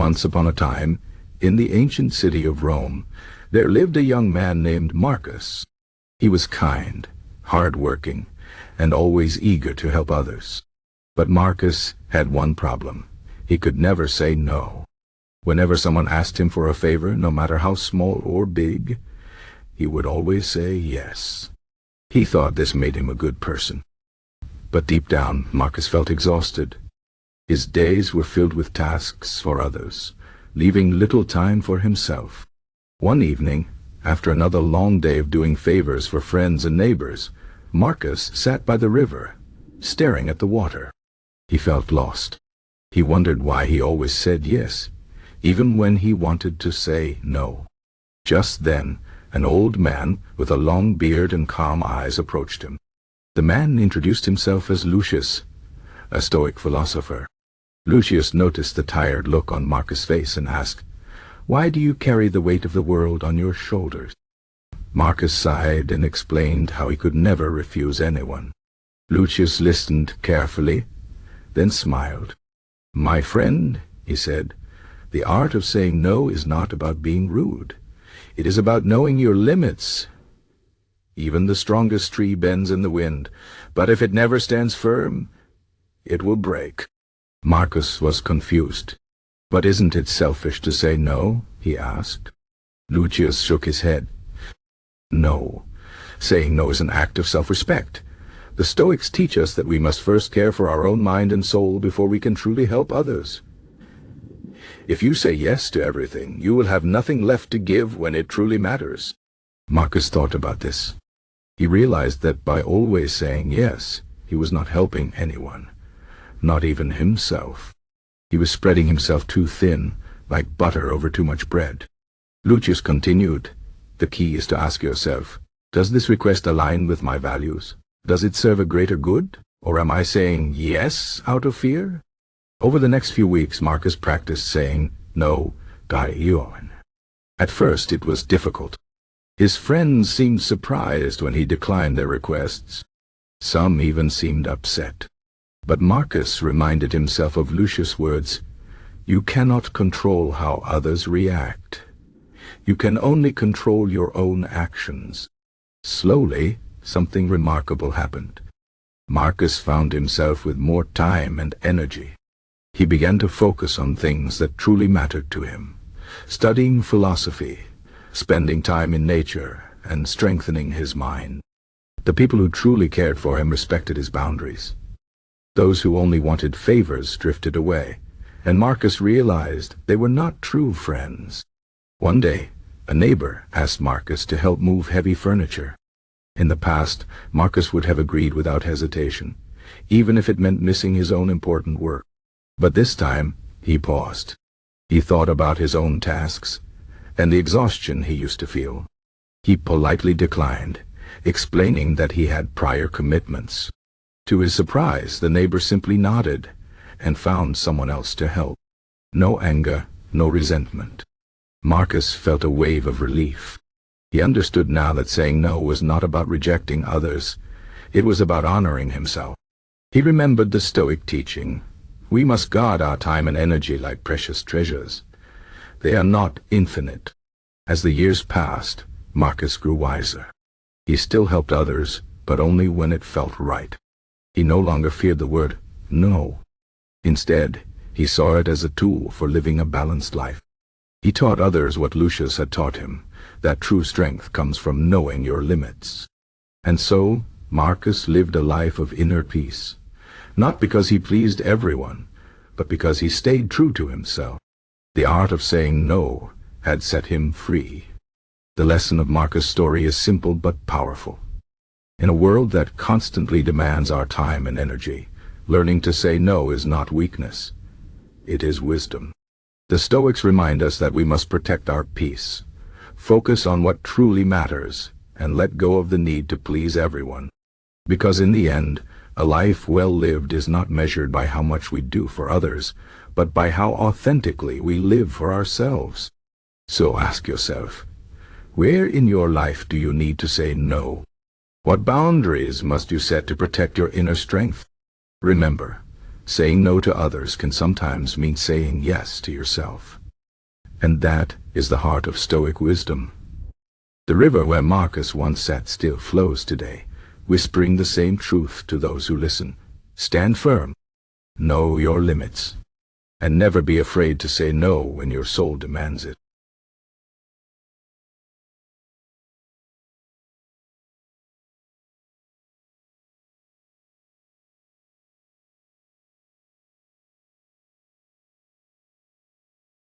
Once upon a time, in the ancient city of Rome, there lived a young man named Marcus. He was kind, hard-working, and always eager to help others. But Marcus had one problem. He could never say no. Whenever someone asked him for a favor, no matter how small or big, he would always say yes. He thought this made him a good person. But deep down, Marcus felt exhausted. His days were filled with tasks for others, leaving little time for himself. One evening, after another long day of doing favors for friends and neighbors, Marcus sat by the river, staring at the water. He felt lost. He wondered why he always said yes, even when he wanted to say no. Just then, an old man with a long beard and calm eyes approached him. The man introduced himself as Lucius, a Stoic philosopher. Lucius noticed the tired look on Marcus' face and asked, "Why do you carry the weight of the world on your shoulders?" Marcus sighed and explained how he could never refuse anyone. Lucius listened carefully, then smiled. "My friend," he said, "the art of saying no is not about being rude. It is about knowing your limits. Even the strongest tree bends in the wind, but if it never stands firm, it will break." Marcus was confused. "But isn't it selfish to say no?" he asked. Lucius shook his head. "No. Saying no is an act of self-respect. The Stoics teach us that we must first care for our own mind and soul before we can truly help others. If you say yes to everything, you will have nothing left to give when it truly matters." Marcus thought about this. He realized that by always saying yes, he was not helping anyone, not even himself. He was spreading himself too thin, like butter over too much bread. Lucius continued, "The key is to ask yourself, does this request align with my values? Does it serve a greater good? Or am I saying yes out of fear?" Over the next few weeks, Marcus practiced saying no, gaion. At first it was difficult. His friends seemed surprised when he declined their requests. Some even seemed upset. But Marcus reminded himself of Lucius' words, "You cannot control how others react. You can only control your own actions." Slowly, something remarkable happened. Marcus found himself with more time and energy. He began to focus on things that truly mattered to him, studying philosophy, spending time in nature, and strengthening his mind. The people who truly cared for him respected his boundaries. Those who only wanted favors drifted away, and Marcus realized they were not true friends. One day, a neighbor asked Marcus to help move heavy furniture. In the past, Marcus would have agreed without hesitation, even if it meant missing his own important work. But this time, he paused. He thought about his own tasks, and the exhaustion he used to feel. He politely declined, explaining that he had prior commitments. To his surprise, the neighbor simply nodded and found someone else to help. No anger, no resentment. Marcus felt a wave of relief. He understood now that saying no was not about rejecting others. It was about honoring himself. He remembered the Stoic teaching. We must guard our time and energy like precious treasures. They are not infinite. As the years passed, Marcus grew wiser. He still helped others, but only when it felt right. He no longer feared the word no. Instead, he saw it as a tool for living a balanced life. He taught others what Lucius had taught him, that true strength comes from knowing your limits. And so, Marcus lived a life of inner peace, not because he pleased everyone, but because he stayed true to himself. The art of saying no had set him free. The lesson of Marcus' story is simple but powerful. In a world that constantly demands our time and energy, learning to say no is not weakness. It is wisdom. The Stoics remind us that we must protect our peace, focus on what truly matters, and let go of the need to please everyone. Because in the end, a life well lived is not measured by how much we do for others, but by how authentically we live for ourselves. So ask yourself, where in your life do you need to say no? What boundaries must you set to protect your inner strength? Remember, Saying no to others can sometimes mean saying yes to yourself. And that is the heart of Stoic wisdom. The river where Marcus once sat still flows today, whispering the same truth to those who listen. Stand firm, know your limits, and never be afraid to say no when your soul demands it.